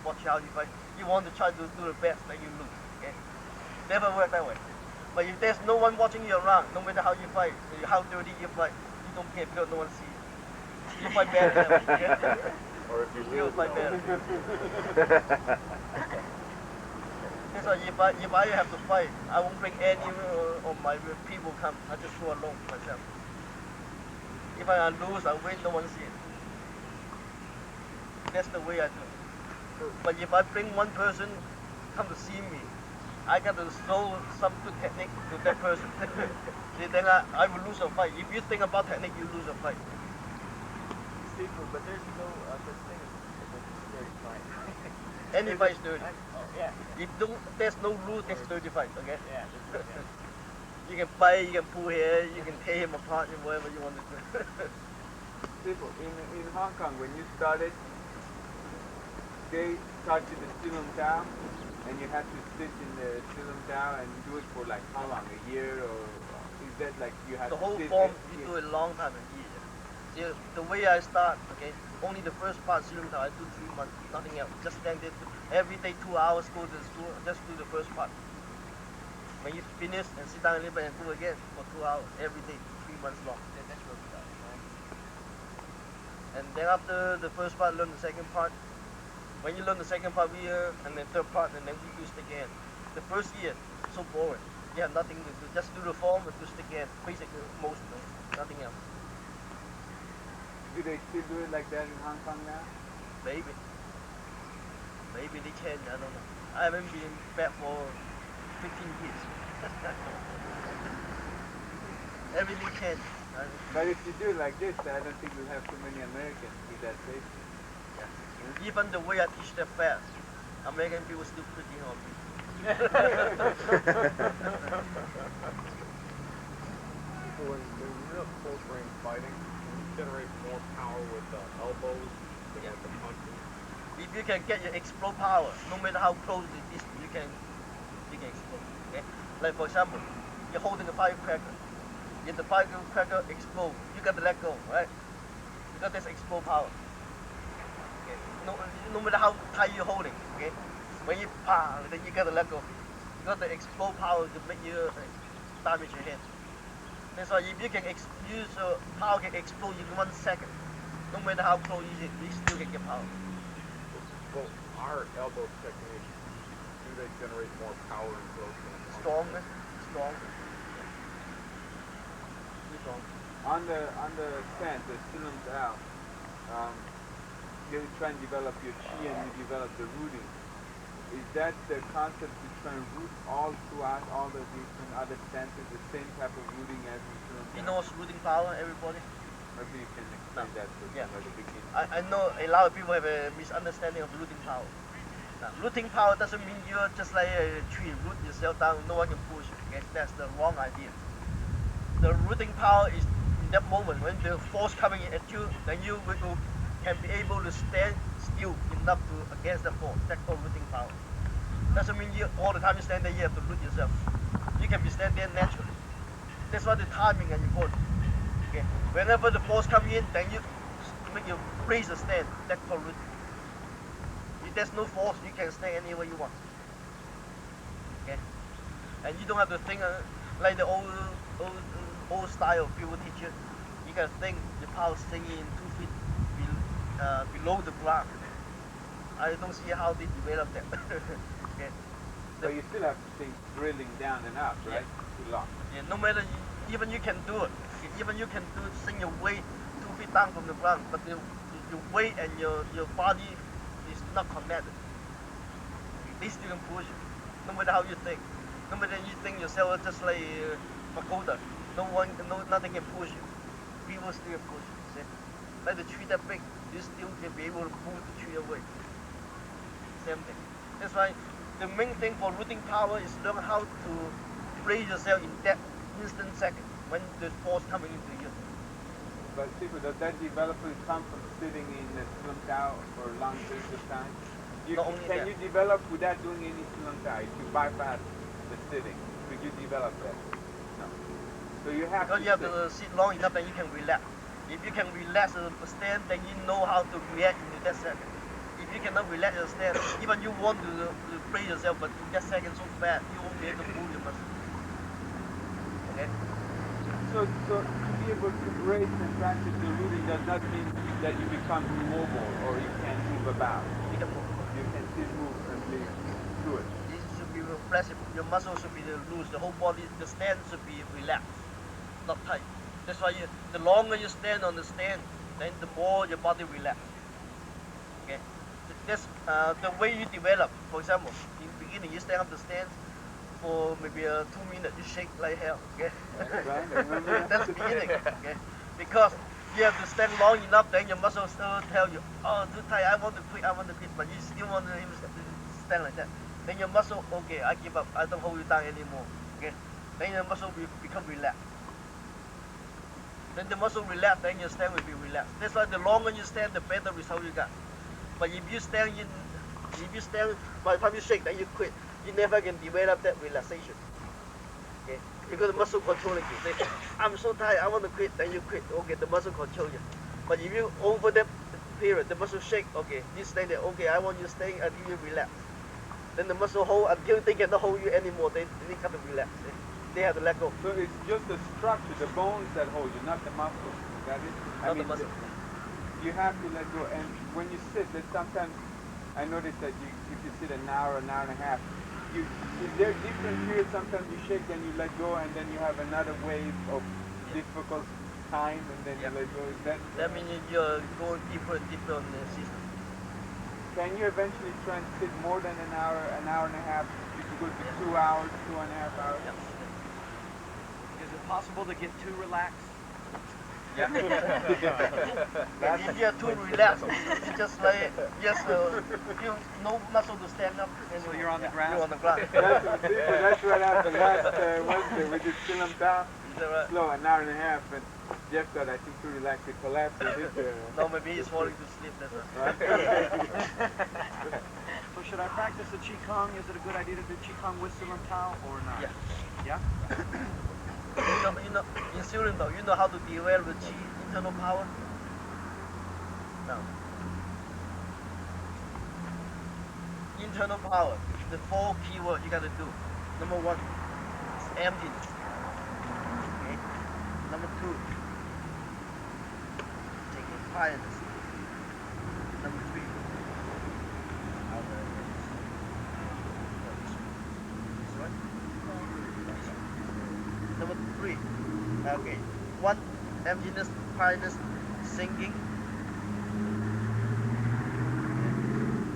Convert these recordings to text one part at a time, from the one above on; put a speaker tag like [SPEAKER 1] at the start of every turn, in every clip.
[SPEAKER 1] watch how you fight. You want to try to do the best, then you lose. Okay? Never work that way. But if there's no one watching you around, no matter how you fight, how dirty you fight, you don't care because no one sees you. You fight better that way. Okay?
[SPEAKER 2] Or if you
[SPEAKER 1] still fight better. That's why if I have to fight, I won't bring any of my people come. I just go alone myself. If I lose, I win, no one sees it. That's the way I do it. But if I bring one person come to see me, I got to show some good technique to that person. Then I will lose a fight. If you think about technique, you lose a fight.
[SPEAKER 3] But there's no such thing as a dirty fight.
[SPEAKER 1] Any fight is dirty.
[SPEAKER 3] Oh, yeah.
[SPEAKER 1] If there's no rule, there's dirty fight, okay?
[SPEAKER 3] Yeah.
[SPEAKER 1] You can fight, you can pull hair, you can tear him apart, whatever you want to do.
[SPEAKER 4] Simple. In Hong Kong, when you started, they taught you the Silam Tao, and you had to sit in the Silam Tao and do it for like how long? A year, or is that like you had
[SPEAKER 1] the
[SPEAKER 4] to
[SPEAKER 1] whole
[SPEAKER 4] sit
[SPEAKER 1] form,
[SPEAKER 4] there?
[SPEAKER 1] you do it a long time, a year. See, the way I start, okay, only the first part, Silam Tao, I do 3 months, nothing else. Just stand there, every day 2 hours, go to the school, just do the first part. When you finish and sit down a little bit and go again for 2 hours, every day, 3 months long.
[SPEAKER 3] That's what we got, right?
[SPEAKER 1] And then after the first part, learn the second part. When you learn the second part, and then third part, and then we do stick hand. The first year, so boring. You have nothing to do. Just do the form and do stick hand. Basic motion, nothing else.
[SPEAKER 4] Do they still do it like that in Hong Kong now?
[SPEAKER 1] Maybe. Maybe they change, I don't know. I haven't been back for 15 years. Everything changed.
[SPEAKER 4] But if you do it like this, I don't think we'll have too many Americans with that safety.
[SPEAKER 1] Yeah. Even the way I teach them fast, American people still pretty on me.
[SPEAKER 2] When you're in close range fighting, you generate more power with the elbows than with the punches.
[SPEAKER 1] If you can get your explode power, no matter how close it is, you can explode. Okay? Like for example, you're holding a firecracker. If the firecracker explodes, you got to let go, right? Because there's explode power. Okay? No matter how tight you're holding, okay? When you then you got to let go. You got the explode power to make you damage your hand. That's why if you can use power can explode in 1 second, no matter how close you still can get power.
[SPEAKER 2] Well, our elbow technique, do they generate more power and growth than a punch?
[SPEAKER 1] Strong. Strong.
[SPEAKER 4] On the stand, the Silam Tao, you try and develop your chi and you develop the rooting. Is that the concept to try and root all throughout all the different other stances, the same type of rooting as in Silam Tao?
[SPEAKER 1] You know what's rooting power, everybody?
[SPEAKER 4] Maybe you can explain that for some of the beginners.
[SPEAKER 1] I know a lot of people have a misunderstanding of rooting power. Now, rooting power doesn't mean you're just like a tree, root yourself down, no one can push you. Okay? That's the wrong idea. The rooting power is in that moment when the force coming at you, then you can be able to stand still enough to against the force. That's called rooting power. Doesn't mean you all the time you stand there you have to root yourself. You can be stand there naturally. That's why the timing is important. Okay. Whenever the force comes in, then you make you raise the stand. That's called rooting. If there's no force, you can stand anywhere you want. Okay. And you don't have to think like the old style of people teach you. You can think the power staying in 2 feet below the ground. I don't see how they develop that. Okay.
[SPEAKER 4] But you still have to think drilling down and up, right? Too long.
[SPEAKER 1] Yeah, no matter, even you can do it. Even you can do sing your weight 2 feet down from the ground, but your weight and your body is not connected. They still can push you, no matter how you think. No matter you think yourself just like pagoda, nothing can push you. People still push you. See? Like the tree that big, you still can be able to pull the tree away. Same thing. That's why the main thing for rooting power is learn how to brace yourself in that instant second when the force coming into you.
[SPEAKER 4] But people, does that development come from sitting in the Silam Tao for long periods of time? Can you develop without doing any Silam Tao? If you bypass the sitting, could you develop that? No. So you have
[SPEAKER 1] because
[SPEAKER 4] to
[SPEAKER 1] you have to sit long enough, then you can relax. If you can relax the stand, then you know how to react into that second. If you cannot relax your stand, even you want to brace yourself, but in that second so fast, you won't be able to move your muscle. Okay?
[SPEAKER 4] So to be able to brace and practice the rooting does not mean that you become immobile or you can't move about.
[SPEAKER 1] You can move.
[SPEAKER 4] You can still move and live through it.
[SPEAKER 1] It should be flexible. Your muscle should be loose. The whole body, the stand should be relaxed, not tight. That's why the longer you stand on the stand, then the more your body relax. Okay, that's the way you develop. For example, in the beginning you stand up the stand for maybe 2 minutes, you shake like hell. Okay,
[SPEAKER 4] That's right. I remember that.
[SPEAKER 1] that's the beginning. Okay, because you have to stand long enough, then your muscles still tell you, oh, too tight, I want to quit, but you still want to stand like that. Then your muscle, okay, I give up, I don't hold you down anymore. Okay, then your muscle will become relaxed. Then the muscle relax, then your stand will be relaxed. That's why the longer you stand, the better result you got. But if you stand by the time you shake, then you quit. You never can develop that relaxation. Okay, because the muscle controlling you. Say, I'm so tired, I want to quit. Then you quit. Okay, the muscle control you. But if you over that period, the muscle shake. Okay, you stay there. Okay, I want you to stay until you relax. Then the muscle hold until they cannot hold you anymore. They got to relax. They have to let go.
[SPEAKER 4] So it's just the structure, the bones that hold you, not the muscles. That is,
[SPEAKER 1] Not the muscle.
[SPEAKER 4] You have to let go. And when you sit, there's sometimes I notice that if you sit an hour and a half, is there different periods? Sometimes you shake and you let go, and then you have another wave of difficult time, and then you let go. Is
[SPEAKER 1] that means you're going deeper and deeper on the system.
[SPEAKER 4] Can you eventually try and sit more than an hour and a half? You could go to 2 hours, 2.5 hours.
[SPEAKER 1] Yeah.
[SPEAKER 3] Is it possible to get too relaxed?
[SPEAKER 1] Yeah. If you're too relaxed, it's just like you no muscle to stand up. And
[SPEAKER 3] So you're on the ground?
[SPEAKER 1] You're on the ground.
[SPEAKER 4] That's what happened last Wednesday. We did Silam Ta,
[SPEAKER 1] Is that right?
[SPEAKER 4] slow, an hour and a half, and Jeff thought I think too relaxed, it collapsed.
[SPEAKER 1] No, maybe he's falling to sleep. That's right.
[SPEAKER 3] So should I practice the Qigong? Is it a good idea to do Qigong with Silam Tao or not?
[SPEAKER 1] Yeah.
[SPEAKER 3] Yeah?
[SPEAKER 1] You know, in Syrian though, you know how to develop the chi internal power? No. Internal power, the 4 key words you gotta do. Number 1 is emptiness. Okay. Number 2, taking tiredness. Number 3, this one. Number 3, okay, 1, emptiness, tiredness, sinking.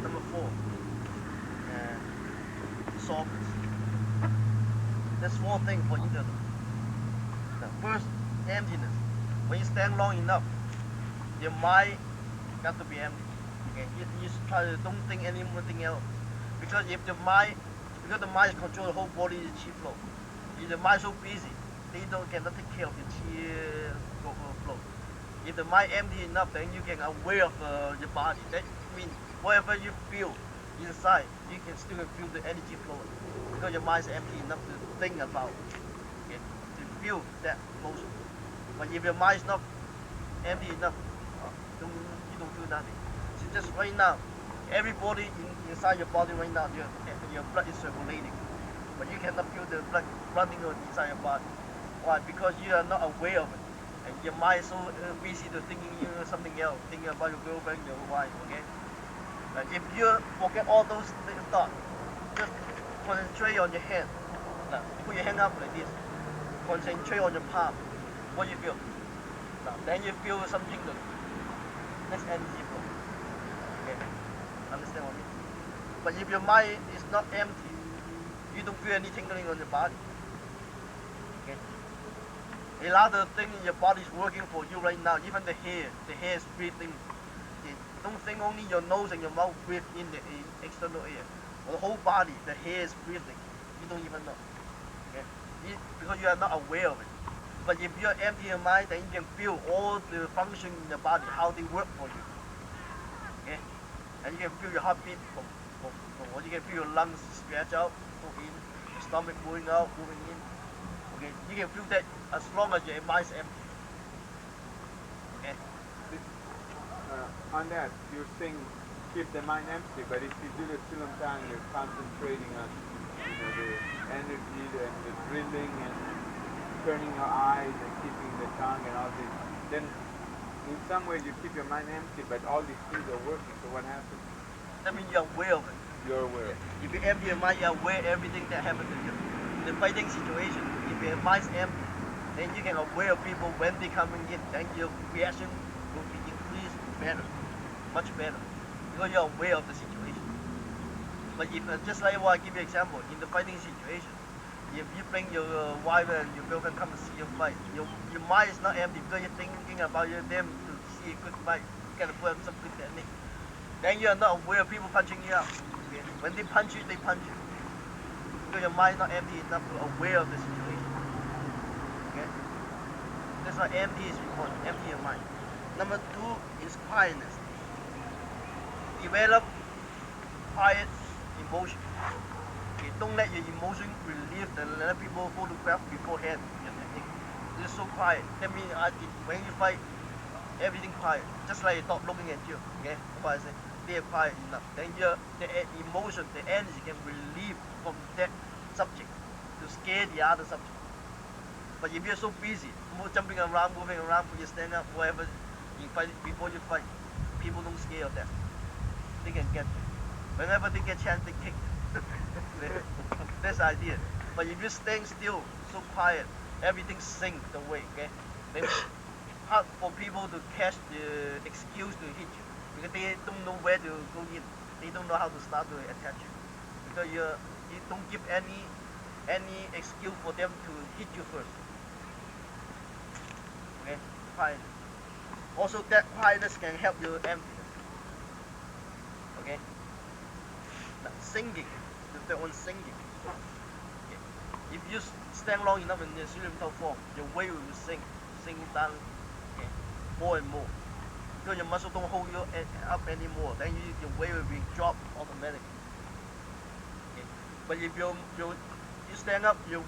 [SPEAKER 1] Number 4, softness. That's 4 things for internal. Now, first, emptiness. When you stand long enough, your mind got to be empty. Okay, you try to don't think anything else, because if the mind controls the whole body, the chi flow. If the mind so busy, they cannot take care of the chi flow. If the mind empty enough, then you can aware of your body. That means whatever you feel inside, you can still feel the energy flow, because your mind is empty enough to think about, okay, to feel that motion. But if your mind is not empty enough, you don't feel nothing. So just right now, everybody inside your body right now, your blood is circulating, but you cannot feel the blood running inside your body. Why? Because you are not aware of it, and your mind is so busy to thinking something else, thinking about your girlfriend, your wife. Okay. If you forget all those thoughts, just concentrate on your hand. Now, put your hand up like this. Concentrate on your palm. What you feel? Now, then you feel something. Next energy flow. Okay. Understand what I mean? But if your mind is not empty, you don't feel any tingling on your body. Okay. A lot of things in your body is working for you right now. Even the hair is breathing. Don't think only your nose and your mouth breathe in the external air. The whole body, the hair is breathing. You don't even know. Okay? Because you are not aware of it. But if you are empty your mind, then you can feel all the functions in the body, how they work for you. Okay? And you can feel your heartbeat. Or you can feel your lungs stretch out, move in, your stomach moving out, moving in. Okay? You can feel that as long as your mind is empty. Okay?
[SPEAKER 4] On that, you're saying keep the mind empty. But if you do the Silam Tang, you're concentrating on, the energy and the drilling and turning your eyes and keeping the tongue and all this. Then, in some way, you keep your mind empty, but all these things are working. So what happens?
[SPEAKER 1] That means you're aware of it.
[SPEAKER 4] You're aware.
[SPEAKER 1] If you empty your mind, you're aware of everything that happens to you. In the fighting situation, if your mind's empty, then you can aware of people when they're coming in, then your reaction will be increased better, much better, because you're aware of the situation. But if, just like what I give you an example, in the fighting situation, if you bring your wife and your girlfriend come to see you fight, your mind is not empty because you're thinking about them to see a good fight. You gotta put up some good technique. Then you're not aware of people punching you out. Okay? When they punch you, they punch you. Because your mind is not empty enough to aware of the situation. Okay? That's why empty is important. Empty your mind. Number 2 is quietness. Develop quiet emotion. Okay, don't let your emotion relieve and let people photograph beforehand your technique. It's so quiet. That means when you fight, everything quiet. Just like a dog looking at you. Okay? What I say? They are quiet enough. Then the emotion, the energy can relieve from that subject to scare the other subject. But if you're so busy, jumping around, moving around, you stand up, whatever, you fight before you fight, people don't scare of that. They can get you. Whenever they get chance, they kick. That's the idea. But if you stand still, so quiet, everything sinks away. Okay? Then hard for people to catch the excuse to hit you because they don't know where to go in. They don't know how to start to attack you because you don't give any excuse for them to hit you first. Okay, quietness. Also, that quietness can help you emptiness. Okay. Now, singing, the one singing. Okay. If you stand long enough in the Silam form, your weight will sink down. Okay, more and more. Because your muscle don't hold you up anymore, then your weight will be dropped automatically. Okay. But if you stand up, your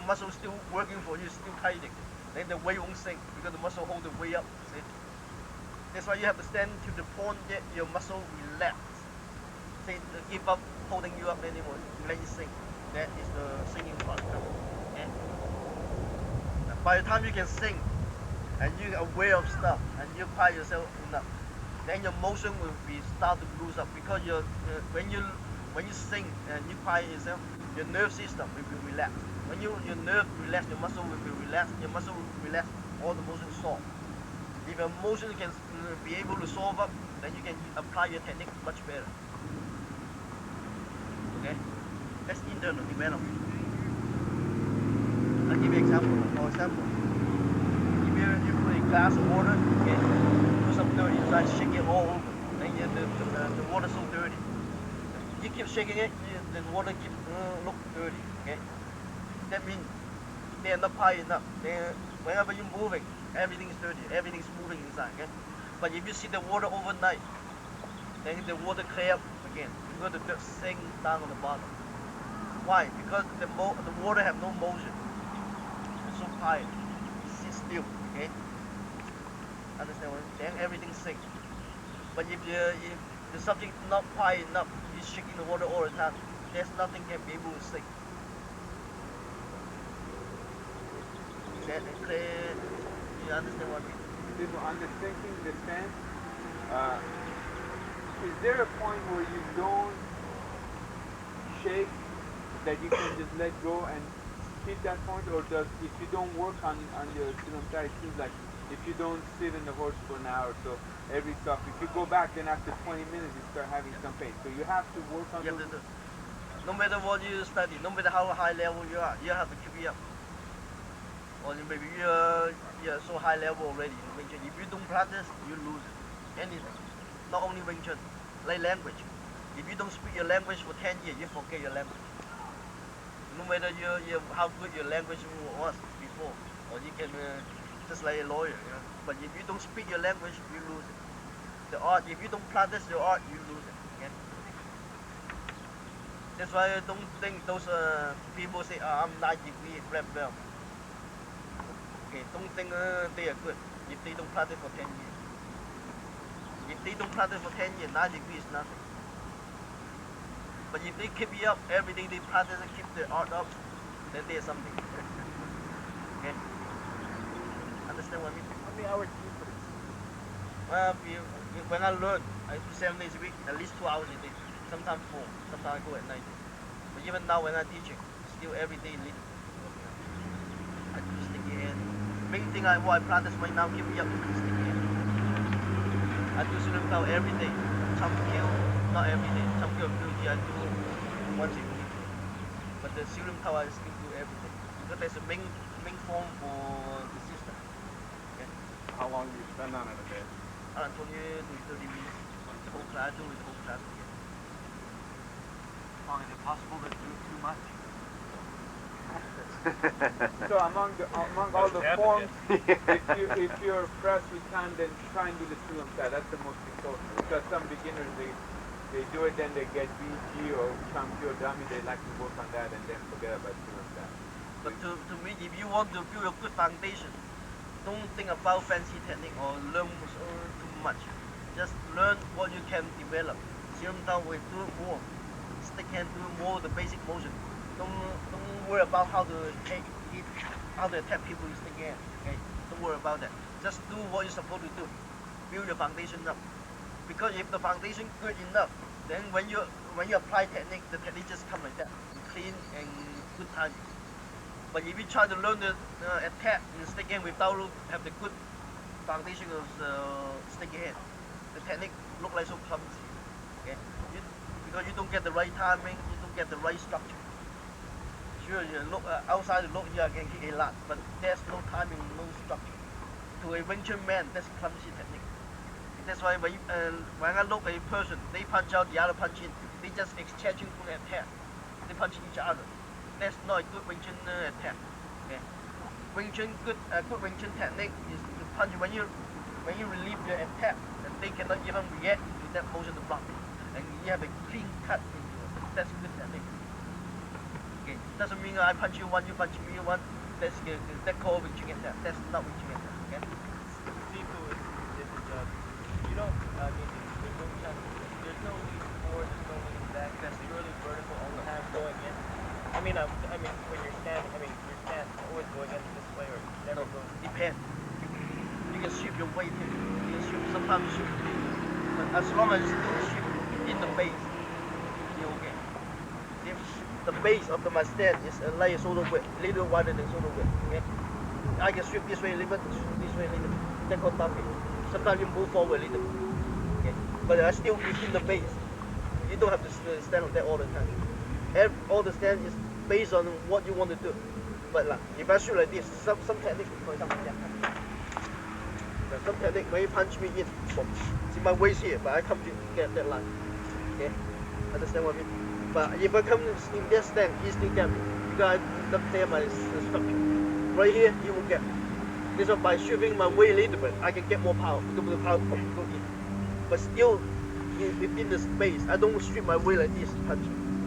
[SPEAKER 1] muscle still working for you, still tightening, then the weight won't sink because the muscle hold the weight up. See? That's why you have to stand to the point that your muscle relax. Say, give up holding you up anymore, let it sink. That is the singing part. Okay? By the time you can sing, and you're aware of stuff, and you quiet yourself enough, then your motion will start to lose up because when you sing and you quiet yourself, your nerve system will be relaxed. When your nerve relax, your muscle will be relaxed. Your muscle will relax, all the motion solve. If your motion can be able to solve up, then you can apply your technique much better. Okay, that's internal development. I'll give you an example. For example, if you put a glass of water, okay, do some dirty, you try to shake it all over, then the water's so dirty. You keep shaking it, the water keeps look dirty. Okay, that means they are not quiet enough. Whenever you're moving, everything is dirty, everything is moving inside. Okay, but if you see the water overnight, then the water clear up again because the dirt sinks down on the bottom. Why? Because the water have no motion. It's so quiet. It sits still. Okay. Understand what? Then everything sinks. But if the subject is not quiet enough, you're shaking the water all the time, there's nothing can be able to sink. Is that clear? You understand what I mean?
[SPEAKER 4] People understanding the stance. Is there a point where you don't shake that you can just let go and keep that point, or if you don't work on your Silam Tai, it seems like if you don't sit in the horse for an hour or so, every stop, if you go back, then after 20 minutes you start having some pain. So you have to work on those.
[SPEAKER 1] No matter what you study, no matter how high level you are, you have to keep it up. Or maybe you're so high level already in Wing Chun. If you don't practice, you lose it. Anything. Not only Wing Chun, like language. If you don't speak your language for 10 years, you forget your language. No matter how good your language was before, or you can just like a lawyer. You know? But if you don't speak your language, you lose it. The art, if you don't practice your art, you lose it. Okay? That's why I don't think those people say, I'm 9 degree black belt. Okay, don't think they are good if they don't practice for 10 years. If they don't practice for 10 years, 9 degrees is nothing. But if they keep it up, every day they practice and keep the art up, then there's something. Okay? Understand what I mean?
[SPEAKER 3] How many hours do you put in?
[SPEAKER 1] Well, when I learn, I do 7 days a week, at least 2 hours a day. Sometimes 4, sometimes I go at night. But even now when I'm teaching, still every day little. I do sticky hand. Main thing what I practice right now, keep me up is sticky hand. I do Silim Tao every day. Chum kill, not every day. Chum kill beauty I do once a week. But the Silim Tao I still do every day. Because that's the main form for the system. Okay?
[SPEAKER 2] How long do you spend on it a day?
[SPEAKER 1] I told you 30 minutes. The whole class, do the whole class together.
[SPEAKER 3] Is it possible to do it too much?
[SPEAKER 4] So among all the forms, if you're fresh with time, then try and do the Silam Tai. That's the most important. Because some beginners they do it, then they get BG or Champi or Dami. They like to work on that and then forget about Silam Tai.
[SPEAKER 1] But to me, if you want to build a good foundation, don't think about fancy technique or learn too much. Just learn what you can develop. Silam Tai will do more. Stick hand do more the basic motion. Don't worry about how to attack people with stick hand. Okay? Don't worry about that. Just do what you're supposed to do. Build your foundation up. Because if the foundation good enough, then when you apply technique, the technique just come like that, clean and good timing. But if you try to learn the attack in stick hand without have the good foundation of the stick hand, the technique look like so clumsy. Okay? Because you don't get the right timing, you don't get the right structure. Sure, you look outside the look, you can hit a lot, but there's no timing, no structure. To a Wing Chun man, that's clumsy technique. That's why when I look at a person, they punch out, the other punch in. They just exchanging full attack. They punch each other. That's not a good Wing Chun attack. Okay. Wing Chun good Wing Chun technique is to punch when you relieve your attack, and they cannot even react to that motion to block it. And you have a clean cut into it. That's good technique. Okay. Doesn't mean I punch you one, you punch me one. That's called Wing Chun attack. That's not Wing Chun attack. Okay.
[SPEAKER 5] Sifu is a job. You don't, I mean, in Wing Chun, there's no lean forward, there's no lean back. That's purely vertical all the time going in. I mean, when you're standing, your stance always going in this way or never goes.
[SPEAKER 1] Depends. You can shift your weight here. You can shift, sometimes shift. But as long as you don't shift in the base, you're okay. If the base of my stand is like a shoulder width, a little wider than shoulder width, okay? I can shift this way a little bit, this way a little bit. That's called dumping. Sometimes you move forward a little bit, okay? But I still within the base. You don't have to stand like that all the time. All the stand is based on what you want to do. But like, if I shoot like this, some technique, for example, yeah. Some technique when you punch me in, boom. See my waist here, but I come to get that line. Okay? Understand what I mean? But if I come in that stand, he still get me. Because I don't play my structure. Right here, he will get me. This one, by shifting my weight a little bit, I can get more power. Because the power go in. But still, within the space, I don't strip my weight like this, punch.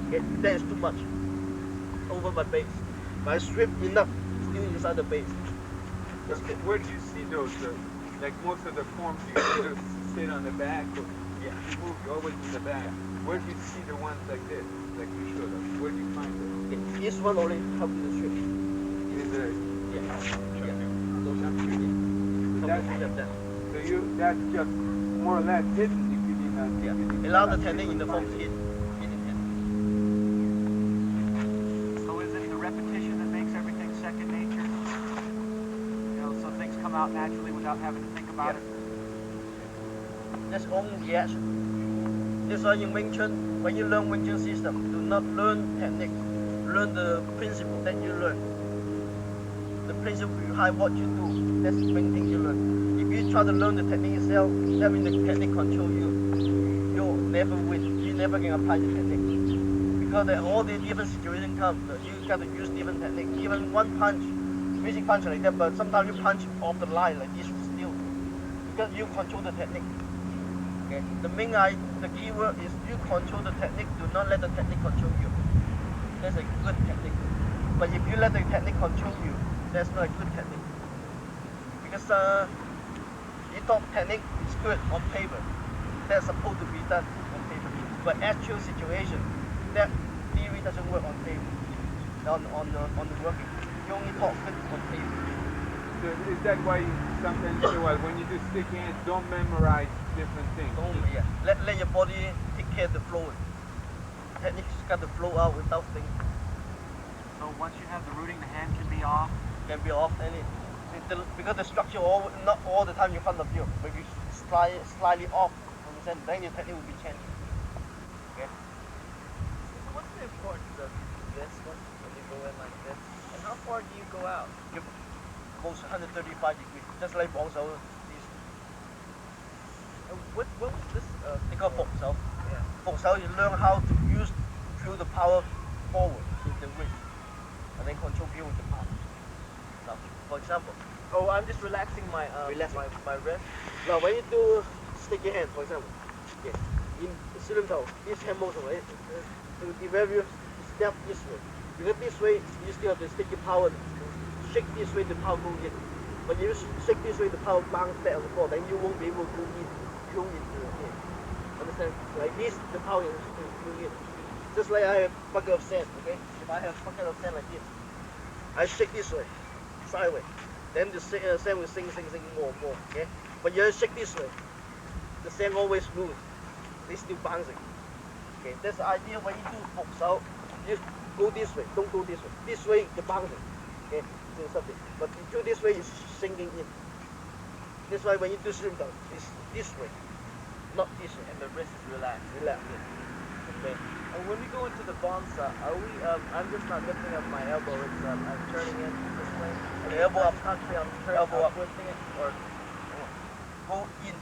[SPEAKER 1] Okay? That is too much. Over my base. But I strip enough, still inside the base. That's good.
[SPEAKER 4] Where do you see those? Like most of the forms, you either sit on the back or you move, you're always in the back. Where do you see the ones like this, like you showed us? Where do you find them?
[SPEAKER 1] This one only comes in the strip.
[SPEAKER 4] Is there?
[SPEAKER 1] Yeah.
[SPEAKER 4] That's just more or less hidden if you did not.
[SPEAKER 1] Yeah. Allow the technique in the form is hidden.
[SPEAKER 3] So is it the repetition that makes everything second nature? You know, so things come out naturally without having to think about it?
[SPEAKER 1] That's own reaction. That's why in Wing Chun, when you learn Wing Chun system, do not learn technique. Learn the principle that you learn. The principle behind what you do. That's the main thing you learn. If you try to learn the technique itself, that means the technique control you. You'll never win. You never can apply the technique. Because all the different situations come, you got to use different technique. Even one punch, basic punch like that, but sometimes you punch off the line like this still. Because you control the technique. Okay. The key word is you control the technique. Do not let the technique control you. That's a good technique. But if you let the technique control you, that's not a good technique. Because you thought technique is good on paper, that's supposed to be done on paper. But actual situation, that theory doesn't work on paper. On the working, you only talk it on paper.
[SPEAKER 4] So is that why sometimes you say, well, when you do stick hands, don't memorize different things?
[SPEAKER 1] Let your body take care of the flow. Techniques got to flow out without thinking.
[SPEAKER 3] So once you have the rooting, the hand can be off.
[SPEAKER 1] Can be off because the structure not all the time in front of you. Maybe slightly off from the center, then your technique will be changing. Okay.
[SPEAKER 5] So what's the importance of this one when you go in like this? And how far do you go out?
[SPEAKER 1] You goes 135 degrees, just like Bong Sao.
[SPEAKER 5] What was this?
[SPEAKER 1] They call Fong Sao.
[SPEAKER 5] Yeah.
[SPEAKER 1] Fong Sao, you learn how to feel the power forward with the wrist, and then control with the palm. Now, for example.
[SPEAKER 5] Oh, I'm just relaxing my my wrist.
[SPEAKER 1] Now, when you do stick your hand, for example, okay, in Silim-Tao, this hand motion, right? If you step this way, because this way you still have to stick your power. Shake this way, the power goes in. But if you shake this way, the power bounce back on the floor, then you won't be able to go in, into your hand. Understand? Like this, the power is going in. Just like I have a bucket of sand, okay? If I have a bucket of sand like this, I shake this way, sideways. Then the sand will sink more and more, okay? But you shake this way, the sand always moves. It's still bouncing. Okay, that's the idea when you do Fong Sao. You go this way, don't go this way. This way, you're bouncing. Okay, do something. But you do this way, it's sinking in. That's why when you do Silim-Tao, it's this way, not this way.
[SPEAKER 5] And the wrist is relaxed.
[SPEAKER 1] Relax. Okay.
[SPEAKER 5] And when we go into the bonsa, are we? I'm just not lifting up my elbow. It's I'm turning it this way. And
[SPEAKER 1] The elbow up.
[SPEAKER 5] Constantly, I'm
[SPEAKER 1] Elbow up.
[SPEAKER 5] twisting it. Or
[SPEAKER 1] Go in,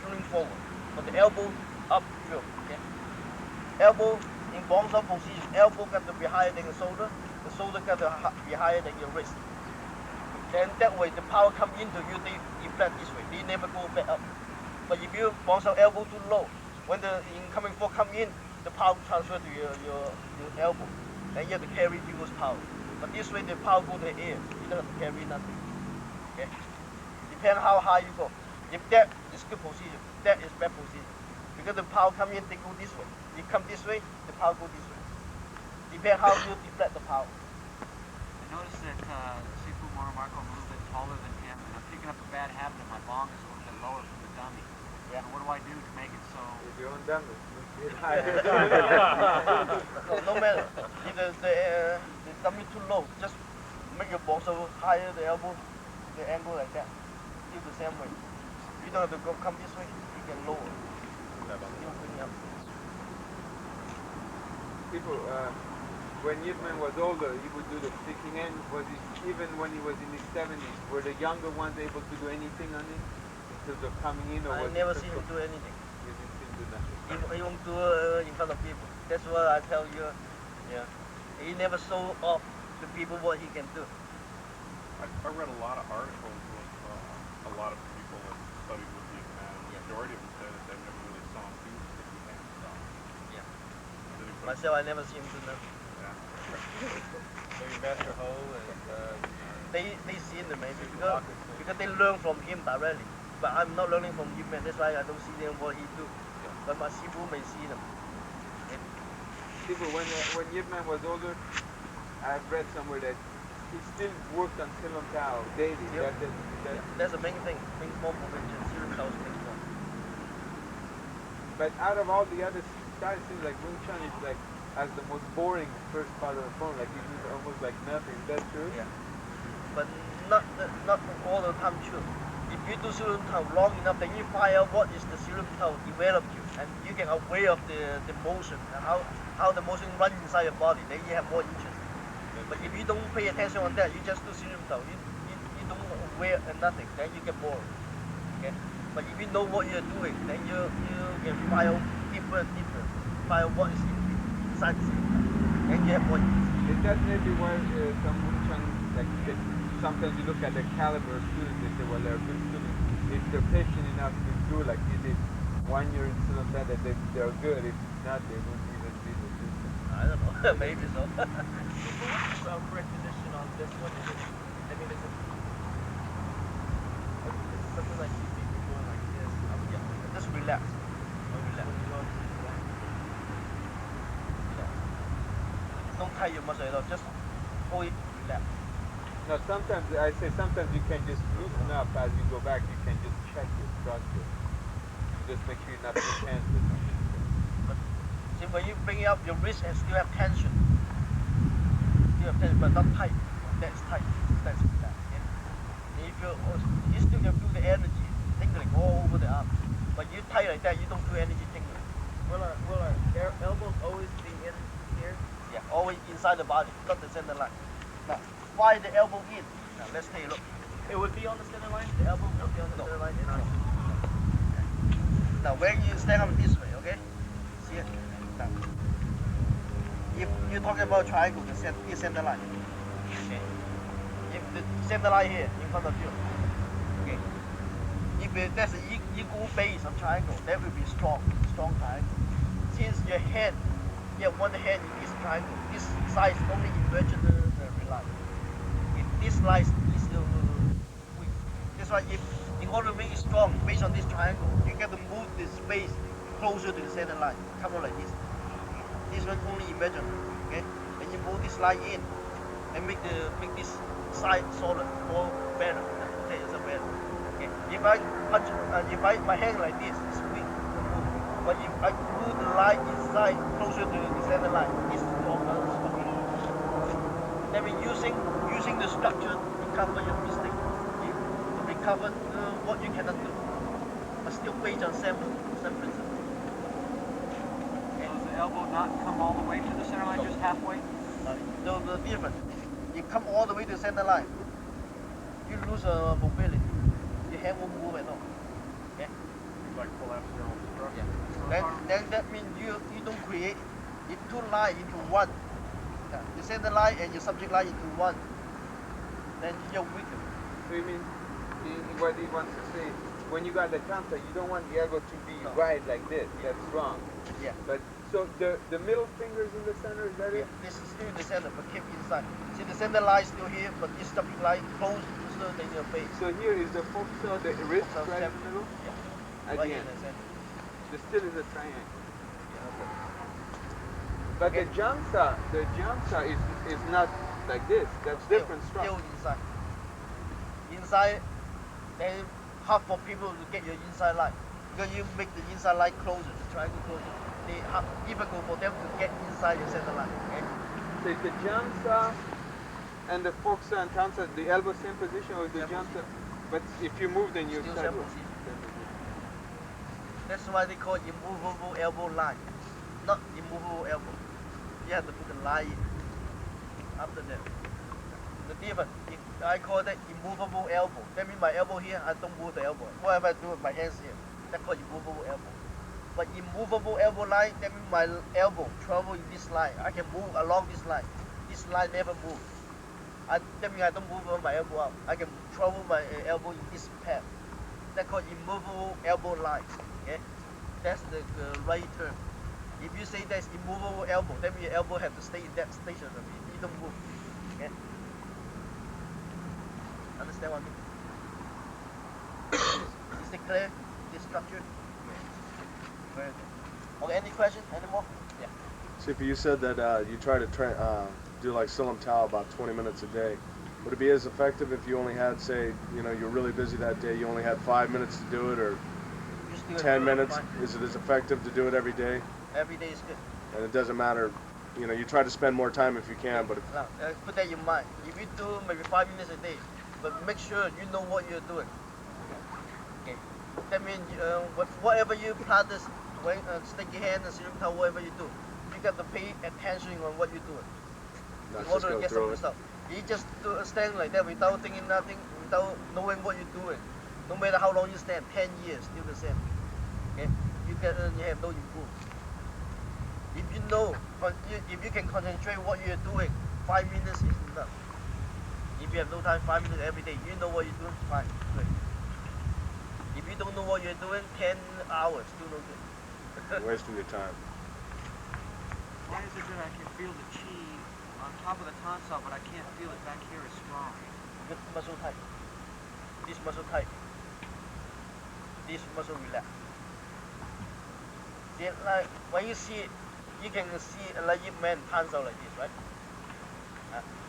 [SPEAKER 1] pulling forward. But the elbow up, drill. Okay. Elbow in Bong Sao position. Elbow got to be higher than the shoulder. The shoulder got to be higher than your wrist. Then that way the power come into you. They deflect this way. They never go back up. But if you Bong Sao elbow too low, when the incoming force come in, the power transfer to your elbow. Then you have to carry people's power. But this way the power go to the air. You don't have to carry nothing. Okay. Depends how high you go. If that is good position, that is bad position. Because the power come in, they go this way. You come this way, the power go this way. Depends how you deflect the power.
[SPEAKER 3] I noticed that Sifu Moromarco a little bit taller than him, and I'm picking up a bad habit of my bong is a little bit lower from the dummy.
[SPEAKER 1] Yeah.
[SPEAKER 3] So what do I do to make it so?
[SPEAKER 4] If you own dummies,
[SPEAKER 1] No matter. If the dummy too low, just make your bong so higher the elbow, the angle like that. Still the same way. You don't have to go come this way, you can lower. Still bring up.
[SPEAKER 4] people, when Yipman was older, he would do the sticking hand. Was it, even when he was in his 70s, were the younger ones able to do anything on him? In terms of coming in, or
[SPEAKER 1] I
[SPEAKER 4] was
[SPEAKER 1] never
[SPEAKER 4] it
[SPEAKER 1] seen him do anything.
[SPEAKER 4] You didn't see him do nothing.
[SPEAKER 1] He won't do in front of people. That's what I tell you. Yeah. He never show off to people what he can do.
[SPEAKER 2] I read a lot of articles with a lot of people that studied with the man. The majority of them said that they never really saw him do sticky hand stuff.
[SPEAKER 1] Yeah.
[SPEAKER 2] Did he put-
[SPEAKER 1] Myself, I never see him do nothing.
[SPEAKER 2] Yeah.
[SPEAKER 5] so you master Ho and
[SPEAKER 1] They see him maybe because they learn from him directly. But I'm not learning from him, and that's why I don't see them what he do. But my Sifu may see them.
[SPEAKER 4] People, when Yipman was older, I've read somewhere that he still worked on Silim Tao daily.
[SPEAKER 1] Yep.
[SPEAKER 4] That's
[SPEAKER 1] That's the main thing. Main form of it is Silim-Tao main form.
[SPEAKER 4] But out of all the other styles, it seems like Wing Chun is like has the most boring first part of the form. Like you do almost like nothing. Is that true?
[SPEAKER 1] Yeah. But not all the time true. If you do Silim-Tao long enough, then you find out what is the Silim-Tao developed you, and you get aware of the motion and how the motion runs inside your body. Then you have more interest. But if you don't pay attention on that, you just do Silim-Tao. You don't aware and nothing. Then you get bored. Okay. But if you know what you're doing, then you can find out different. Find out what is inside the Silim-Tao. Then you have more interest.
[SPEAKER 4] Is that maybe why some Wing Chun, like sometimes you look at the caliber of students, they say, well, they're good students. If they're patient enough to do like you did 1 year in Silim Tao, that they're good. If not, they wouldn't even be the students.
[SPEAKER 1] I don't know. Maybe so.
[SPEAKER 5] what's the correct position on this one? Is it, I mean, is it something like you see people going like this?
[SPEAKER 1] Yeah, just relax. Relax. Don't tie your muscle at all. Just hold it, relax.
[SPEAKER 4] No, sometimes I say sometimes you can just loosen up as you go back. You can just check your structure. Just make sure you're not too tense or something.
[SPEAKER 1] But see, when you bring it up, your wrist and still have tension. Still have tension, but not tight. That's tight. That's relaxed. Yeah? And if you still can feel the energy tingling all over the arm. But you tie like that, you don't feel energy tingling.
[SPEAKER 5] Will our elbows always be in here?
[SPEAKER 1] Yeah, always inside the body, not the center line. Now, fly the elbow in. Now, let's take a look.
[SPEAKER 5] It would be on the center line? The elbow would be on the center line? And
[SPEAKER 1] Now, when you stand up this way, okay? See it? Now, if you're talking about triangle, the center line. Okay? If the center line here in front of you, okay? If there's an equal base of triangle, that will be strong triangle. Since your hand, you have one hand in this triangle, this side only imaginary line. If this line is weak, that's why in order to make it strong, based on this triangle, you got to move the space closer to the center line. Come on like this. This one only imaginary, okay? Then you move this line in and make this side solid or better. Okay, it's a better. Okay. If I punch, my hand like this, it's weak. But if I move the line inside closer to the center line, it's stronger. That means using the structure to cover your mistake. To recover what you cannot do. But still based on same principle.
[SPEAKER 3] So does the elbow not come all the way to the center line, just halfway?
[SPEAKER 1] The difference. You come all the way to the center line, you lose mobility. Your hand won't move at all. Okay?
[SPEAKER 2] Like collapse your own structure.
[SPEAKER 1] Yeah. Then that means you don't create two lines into one. Yeah. The center line and your subject line into one. Then you're weaker.
[SPEAKER 4] So you mean what he wants to say? When you got the counter, you don't want the elbow to be right like this. That's wrong.
[SPEAKER 1] Yeah.
[SPEAKER 4] But so the middle finger's in the center. Is that it?
[SPEAKER 1] This is still in the center, but keep inside. See the center line is still here, but this subject line closer than your face.
[SPEAKER 4] So here is the focus of the wrist
[SPEAKER 1] Focus
[SPEAKER 4] right in
[SPEAKER 1] center.
[SPEAKER 4] the middle.
[SPEAKER 1] Yeah.
[SPEAKER 4] At
[SPEAKER 1] Right
[SPEAKER 4] the
[SPEAKER 1] in
[SPEAKER 4] end.
[SPEAKER 1] the center.
[SPEAKER 4] The still is a triangle.
[SPEAKER 1] Yeah, okay.
[SPEAKER 4] But
[SPEAKER 1] Okay.
[SPEAKER 4] the jamsa is not like this. That's different
[SPEAKER 1] Still
[SPEAKER 4] structure.
[SPEAKER 1] inside. Inside, then hard for people to get your inside line. Because you make the inside line closer, the triangle closer. They are difficult for them to get inside your center line. Okay?
[SPEAKER 4] So is the jamsa and the foxa and tansa, the elbow same position, or is the
[SPEAKER 1] Same
[SPEAKER 4] jamsa? But if you move, then you
[SPEAKER 1] Still
[SPEAKER 4] sideways.
[SPEAKER 1] same position. That's why they call it immovable elbow line, not immovable elbow. You have to put the line in after that. The difference, if I call that immovable elbow, that means my elbow here, I don't move the elbow. Whatever I do with my hands here, that's called immovable elbow. But immovable elbow line, that means my elbow travel in this line. I can move along this line. This line never moves. That means I don't move my elbow out. I can travel my elbow in this path. That's called immovable elbow line. Okay? That's the right term. If you say that's immovable elbow, that means your elbow have to stay in that station. You don't move. Okay? Understand what I mean? Is it clear? This structure? Very good. Okay, any questions? Any more? Yeah.
[SPEAKER 6] See, if you said that you try to do like Silam Tao about 20 minutes a day, would it be as effective if you only had, say, you're really busy that day, you only had 5 minutes to do it, or
[SPEAKER 1] Just do it
[SPEAKER 6] 10 minutes?
[SPEAKER 1] fine.
[SPEAKER 6] Is it as effective to do it every day?
[SPEAKER 1] Every day is good.
[SPEAKER 6] And it doesn't matter, you try to spend more time if you can, but if,
[SPEAKER 1] Now, put that in mind. If you do maybe 5 minutes a day, but make sure you know what you're doing. Okay. That means whatever you practice, when stick your hand and Silam Tao, whatever you do, you got to pay attention on what you're doing.
[SPEAKER 6] not
[SPEAKER 1] In
[SPEAKER 6] just
[SPEAKER 1] order to
[SPEAKER 6] go
[SPEAKER 1] get
[SPEAKER 6] through
[SPEAKER 1] some
[SPEAKER 6] it.
[SPEAKER 1] result. You just stand like that without thinking nothing, without knowing what you're doing. No matter how long you stand, 10 years, still the same. Okay? You have no improvement. If you know, if you can concentrate what you're doing, 5 minutes is enough. If you have no time, 5 minutes every day, you know what you're doing, fine, great. If you don't know what you're doing, 10 hours, still no good.
[SPEAKER 6] You're wasting your time.
[SPEAKER 3] Why is it that I can feel the chi on top of the tonsil, but I can't feel it back here as strong?
[SPEAKER 1] Good muscle tight. This muscle tight. This muscle relax. See, like when you see, you can see like you men hands out like this, right?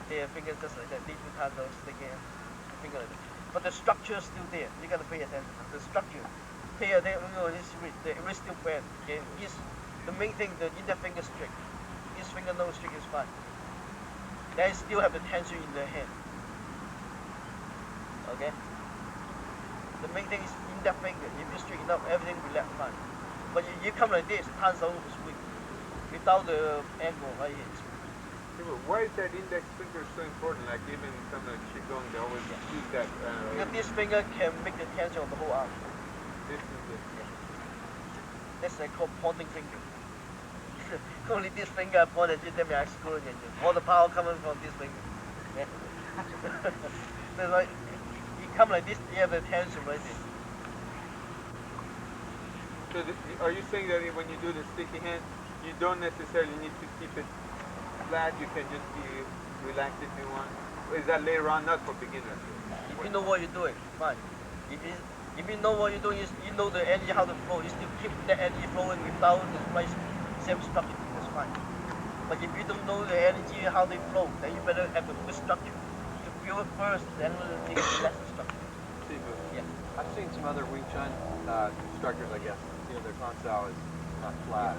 [SPEAKER 1] Their fingers just like that, little hands out sticking finger like that. But the structure is still there. You gotta pay attention. The structure, pay attention. The wrist still bent. Okay, the main thing, the index finger strict. His finger no strict is fine. They still have the tension in their hand. Okay. The main thing is index finger. If you straighten up, everything will relax fine. But you come like this, hands out is weak. Without the angle right here, it's weak.
[SPEAKER 4] Yeah, but why is that index finger so important? Like even some of the qigong, they always use that.
[SPEAKER 1] Because this finger can make the tension of the whole arm.
[SPEAKER 4] This is the.
[SPEAKER 1] That's like called pointing finger. Only this finger pointed, you tell me I screw it. All the power coming from this finger. Yeah. That's why you come like this, you have the tension right there.
[SPEAKER 4] So are you saying that when you do the sticky hand, you don't necessarily need to keep it flat, you can just be relaxed if you want? Or is that later on, not for beginners?
[SPEAKER 1] If you know what you're doing, fine. If you know what you're doing, you know the energy how to flow, you still keep the energy flowing without the same structure, that's fine. But if you don't know the energy how they flow, then you better have a good structure. You feel it first, then you get less structure. Yeah.
[SPEAKER 7] I've seen some other Wing Chun instructors, I guess. You know, their console is not flat.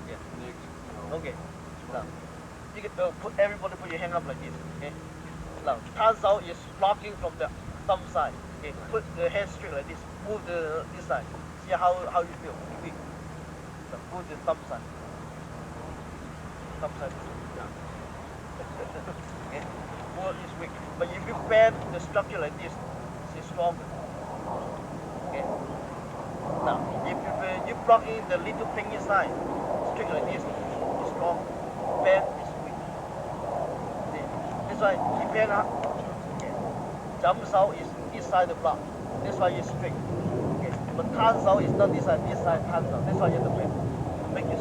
[SPEAKER 1] Yeah.
[SPEAKER 7] You know,
[SPEAKER 1] Okay. Now, you can everybody put your hand up like this. Okay. Now, console is blocking from the thumb side. Okay. Put the hand straight like this. Move this side. See how you feel. Weak. So move the thumb side. Thumb side. Okay. Move is weak. But if you bend the structure like this, it's stronger. Okay. Now, if you block in the little pinky side, straight like this, it's strong. Bend is weak. See? That's why you bend up. Okay. Jump out is this side the block. That's why it's straight. Okay. But turns out is not this side turns out. That's why you have to bend. Make it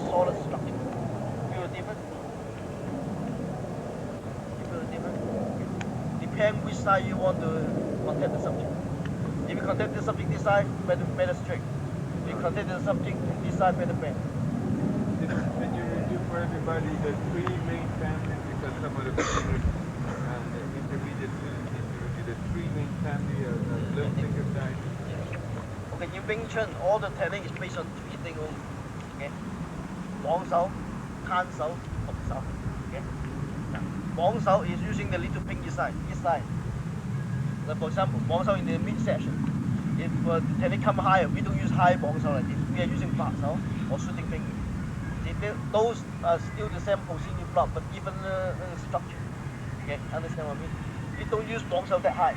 [SPEAKER 1] solid structure. Feel different? You feel different? Okay. Depend which side you want to contact the subject. If you contact the subject this side, better straight. If you contact the subject this side, better bend.
[SPEAKER 4] Can you review for everybody the three main families, because some of the beginners and the intermediate students need to review the three main families of little finger size?
[SPEAKER 1] Okay, in Wing Chun, all the technique is based on three things only. Okay? Wang Sao, Kan Sao, Hok Sao. Okay? Now, Wang Sao is using the little pinky side, this side. Like for example, Wang Sao in the midsection. If the technique come higher, we don't use high Wang Sao like this. We are using Fa Sao or shooting finger. See, those are still the same position you block, but different structure. Okay, understand what I mean? You don't use Wang Sao that high.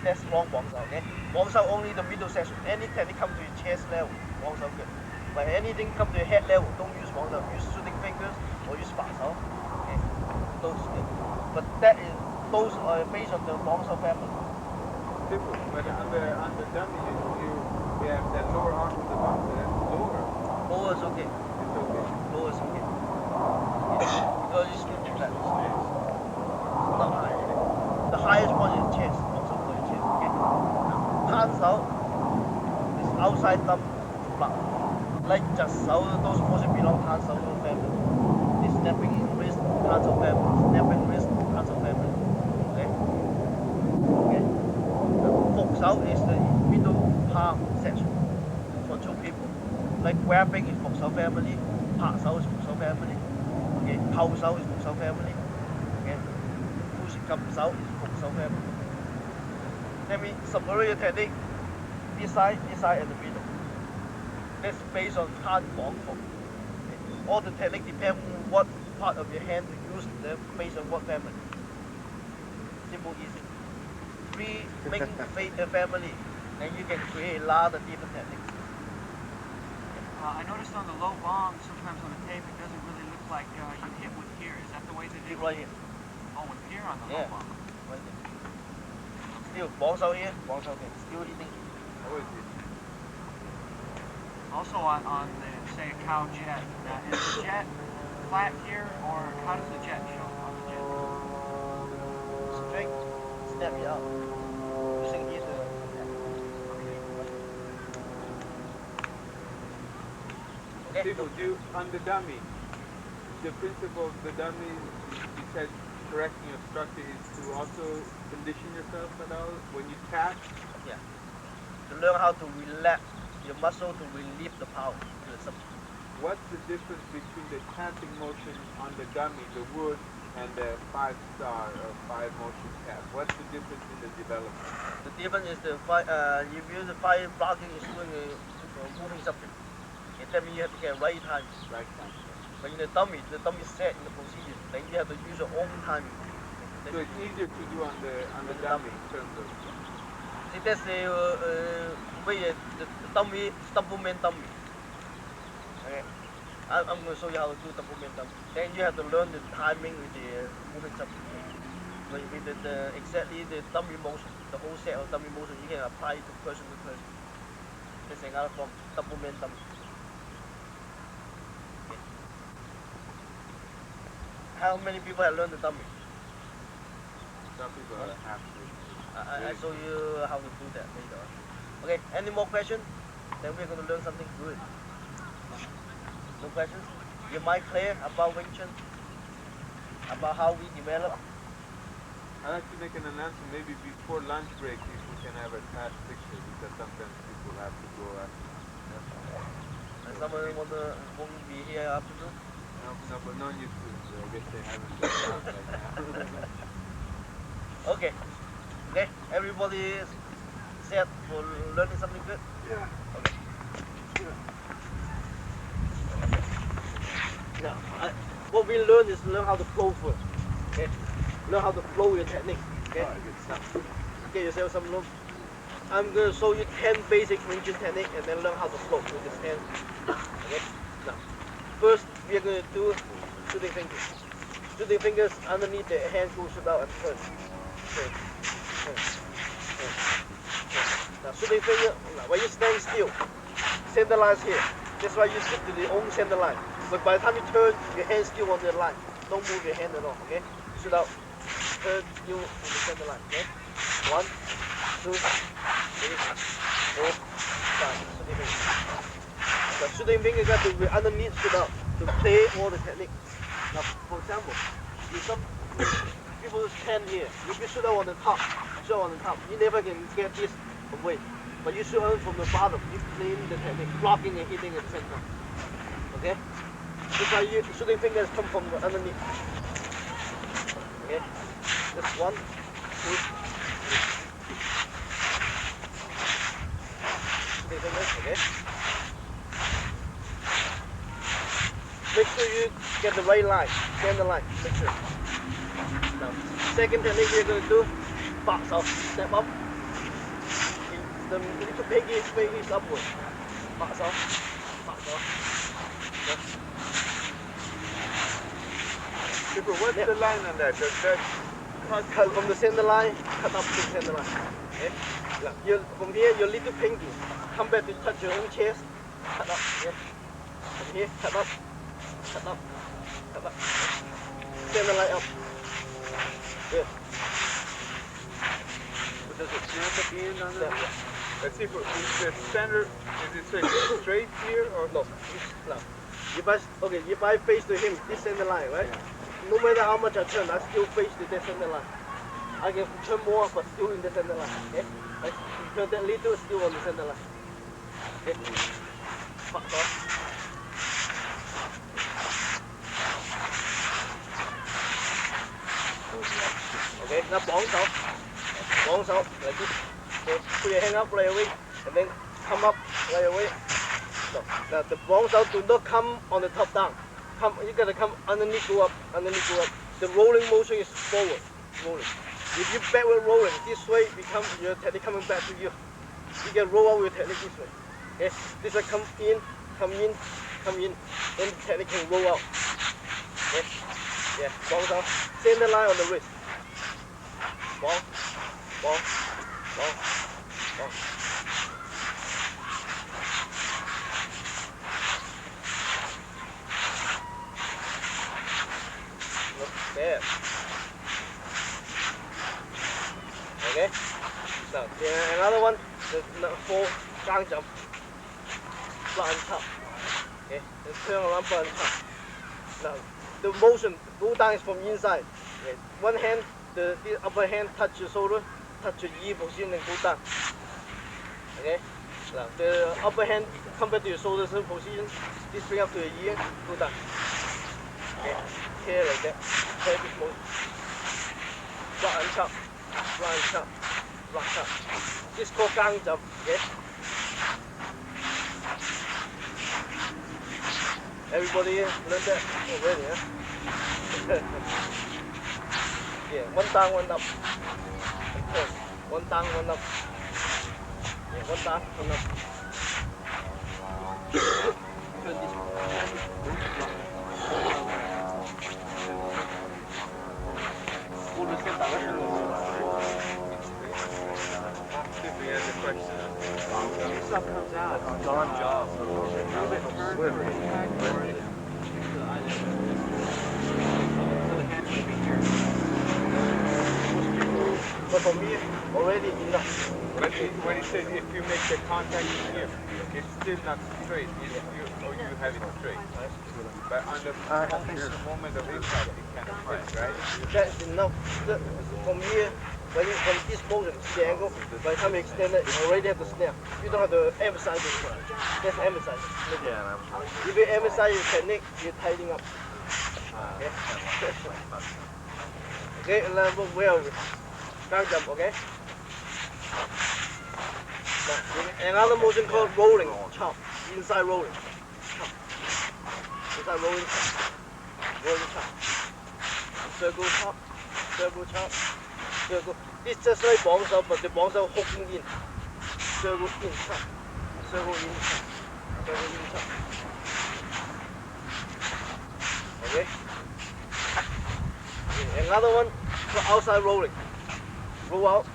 [SPEAKER 1] That's wrong Wang Sao. Okay, Wang Sao only the middle section. Any technique come to your chest level, Wang Sao good. But anything come to your head level, don't use Wang Sao. Use shooting fingers or use Fa Sao. Okay, those good. But those are based on the Wang Sao family.
[SPEAKER 4] Simple. But on the dummy, you have that lower arm of the bottom, that's lower.
[SPEAKER 1] Lower is okay.
[SPEAKER 4] It's okay.
[SPEAKER 1] Lower is okay. Yeah. Because it's still flat. Not high. The highest one is chest. Also for your chest. Okay. Now, hands out is outside thumb to block. Like just so those portions belong to hands out family. It's snapping in wrist, hands out family. Snapping wrist, hands out family. Okay. Okay. Focus out is the middle palm section for two people. Like grabbing is Focus out family, pass out is Focus out family, okay, pulse out is Focus out family, okay, push comes out is Focus out family. That means superior technique, this side and the middle. That's based on hand Wang Feng. Okay. All the technique depend on what part of your hand you use, based on what family. Simple, easy. Three main family, and you can create a lot of different techniques.
[SPEAKER 3] I noticed on the low bong, sometimes on the tape, it doesn't really look like you hit with pier. Is that the way they do it?
[SPEAKER 1] Right here.
[SPEAKER 3] Oh, with pier on the
[SPEAKER 1] Yeah.
[SPEAKER 3] low bong.
[SPEAKER 1] Right there. Still, Wang Sao here, Wang Sao here. Still eating.
[SPEAKER 4] Always is.
[SPEAKER 3] Also on the, say, a cow jet. Is the jet flat here, or how does the jet show on the jet?
[SPEAKER 1] Straight, snap it out. Using this. Okay.
[SPEAKER 4] People do on the dummy. The principle of the dummy, you said correcting your structure is to also condition yourself at all when you tap.
[SPEAKER 1] Yeah. To learn how to relax your muscle to relieve the power to the subject.
[SPEAKER 4] What's the difference between the tapping motion on the dummy, the wood, and the 5-star or 5-motion tap? What's the difference in the development?
[SPEAKER 1] The difference is the if you the fire blocking is doing a moving subject. Okay, that means you have to get right time.
[SPEAKER 4] Right time.
[SPEAKER 1] But in the dummy is set in the position. Then you have to use your own timing.
[SPEAKER 4] So it's easier to do on the dummy in terms of.
[SPEAKER 1] See, that's the way the dummy, double man dummy. Okay. I'm going to show you how to do double man dummy. Then you have to learn the timing with the moving subject. With exactly the dummy motion, the whole set of dummy motion, you can apply it to person. That's another form, double man dummy. Okay. How many people have learned the dummy?
[SPEAKER 4] Some people have to.
[SPEAKER 1] I show you how to do that later on. Okay, any more questions? Then we're going to learn something good. No questions? Your mind clear about Wing Chun? About how we develop?
[SPEAKER 4] I'd like to make an announcement maybe before lunch break if we can have a fast picture because sometimes people have to go after.
[SPEAKER 1] And someone won't be here afternoon?
[SPEAKER 4] No, but no YouTube, so I guess they haven't figured out right now.
[SPEAKER 1] Okay. Okay, everybody is set for learning something good?
[SPEAKER 6] Yeah.
[SPEAKER 1] Okay. Now, what we learn is learn how to flow first. Okay? Learn how to flow your technique. Okay? Now, get yourself some room. I'm going to show you 10 basic Wing Chun technique and then learn how to flow with this hand. Okay? Now, first we are going to do shooting fingers. Shooting fingers underneath the hand goes out and turn. Turn. Now shooting finger, when you stand still, center line is here. That's why you stick to the own center line. But by the time you turn, your hand still on the line. Don't move your hand at all, okay? Shoot out. Turn still on the center line, okay? 1, 2, 3, 4, 5. Shooting finger. The shooting finger got to be underneath shoot out to play all the technique. Now, for example, if some people stand here, if you shoot out on the top, you never can get this away. But you shoot out from the bottom, you play the technique, blocking and hitting at the same time. Okay? That's why shooting fingers come from underneath. Okay? Just 1, 2, 3. Shooting fingers, okay? Make sure you get the right line, center line, make sure. Now, second technique we're going to do, box off, step up. The little pinky is upward. Box off, box off.
[SPEAKER 4] Super, what's the line on that? Does that
[SPEAKER 1] cut from the center line, cut up to the center line. Okay? Now, from here, your little pinky, come back to touch your own chest, cut up. Okay? From here, cut up, cut up, cut up. Center line up. Good.
[SPEAKER 4] does it snap at the end on that?
[SPEAKER 1] Yeah.
[SPEAKER 4] Let's see, is the center, is it straight here or?
[SPEAKER 1] No. If I face to him, this center line, right? Yeah. No matter how much I turn, I still face to the center line. I can turn more, but still in the center line. Okay? I turn that little, still on the center line. Okay? Fuck off. Okay, now bounce out like this. Okay, put your hand up right away, and then come up right away. So, now the bounce out do not come on the top down. You gotta come underneath, go up, underneath, go up. The rolling motion is forward, rolling. If you backward rolling, this way become your technique coming back to you. You can roll out your technique this way. Okay, this way come in, then the technique can roll out. Okay, yeah, bounce out. Center line on the wrist. Bounce, bounce, bounce, bounce. There. Okay. Now another one, the full gang jump. Flat on top. Okay, and turn around and chop. Now, the motion, go down is from inside. Okay. One hand, the upper hand touch your shoulder, touch your ear position and go down. Okay. Now, the upper hand come back to your shoulder position, this bring up to your ear, go down. Okay, here like that. Here this motion. Rock and chop, rock and chop, rock chop. This is called gang jump. Okay. Everybody learn that already, huh? Yeah, one down, one up. And turn. One down, one up. Yeah, one down, one up. Turn this one. Go the same direction.
[SPEAKER 3] Stuff comes out.
[SPEAKER 7] It's our job.
[SPEAKER 1] But for me, already enough.
[SPEAKER 4] But when he said if you make the contact here, it's still not straight. Or you have it straight. But on the moment of impact, it kind of flips, right?
[SPEAKER 1] That's enough. From here, when you from this motion, see the angle, by the time you extend it, you already have to snap. You don't have to emphasize it. That's emphasize.
[SPEAKER 7] Yeah,
[SPEAKER 1] If you emphasize your technique, you're tightening up. Okay? Okay, and then where are we? Gang jump, okay? Now, another motion called rolling, chop, inside rolling, chop, inside rolling, chop, rolling chop, circle chop, circle chop, circle. It's just like bounce out, but the bounce out hooking in, circle in chop, circle in chop, circle in chop. Okay. Another one for outside rolling. Roll out,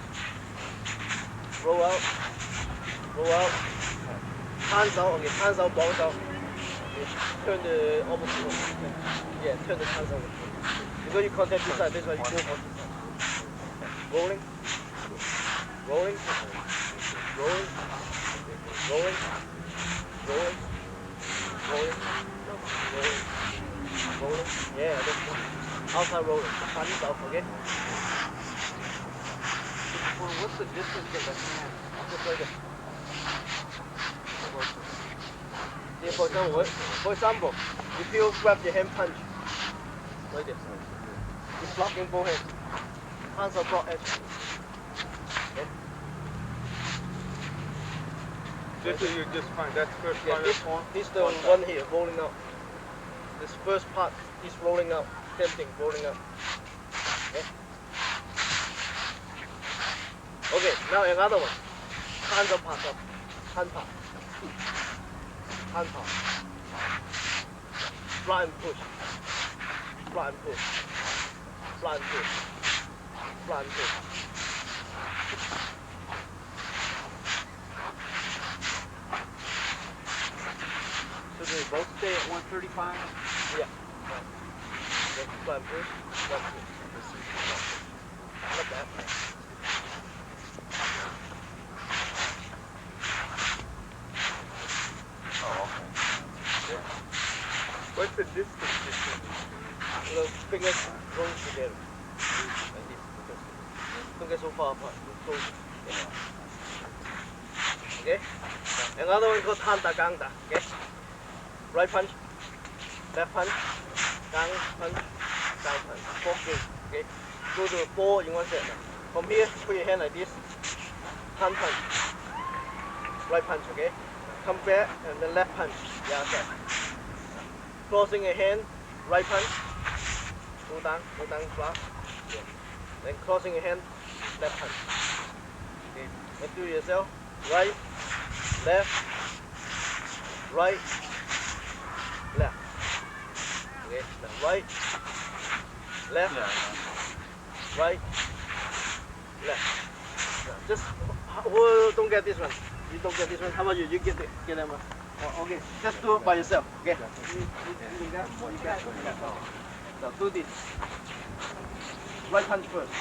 [SPEAKER 1] roll out, roll out, hands out, okay, hands out, bounce out. Okay. Turn the opposite one. Yeah, turn the hands out. Because you contact this side, that's why you go on this side. Rolling, rolling, rolling, rolling, rolling, rolling, rolling, rolling. Yeah, that's good. Outside rolling, hands out, okay?
[SPEAKER 3] Well, what's the distance of the hand?
[SPEAKER 1] Just like that. Yeah, for example, if you grab your hand punch, like this, you're blocking both hands. Hands are blocked edge. Okay?
[SPEAKER 4] This is you just find that's first
[SPEAKER 1] Yeah,
[SPEAKER 4] part of the form.
[SPEAKER 1] this the one here, rolling out. This first part is rolling out. Same thing, rolling out. Okay? Okay, now another one. Hands up, pass up. Hand pass. Hand pass. Fly and push. Fly and push. Fly and push. Fly and push.
[SPEAKER 3] So they both stay at 135?
[SPEAKER 1] Yeah. Okay, fly and push. Fly and push. Not bad.
[SPEAKER 4] What's the distance between
[SPEAKER 1] The fingers close together. Like this. Don't get so far apart. Close. Okay? Another one called Tanda Gangda. Okay? Right punch, left punch, gang punch, gang punch. 4 games. Okay? Go to 4 in one set. From here, put your hand like this. Hand punch. Right punch, okay? Come back and then left punch. Yeah, okay. Crossing your hand, right punch. Go down, flat. Yeah. Then crossing your hand, left punch. Okay. And do yourself. Right, left, right, left. Okay. Now right, left, right, left. Now just don't get this one. You don't get this one. How about you? You get that one. Oh, okay. Just do it by yourself. Okay. You got. Now do this. Right punch first.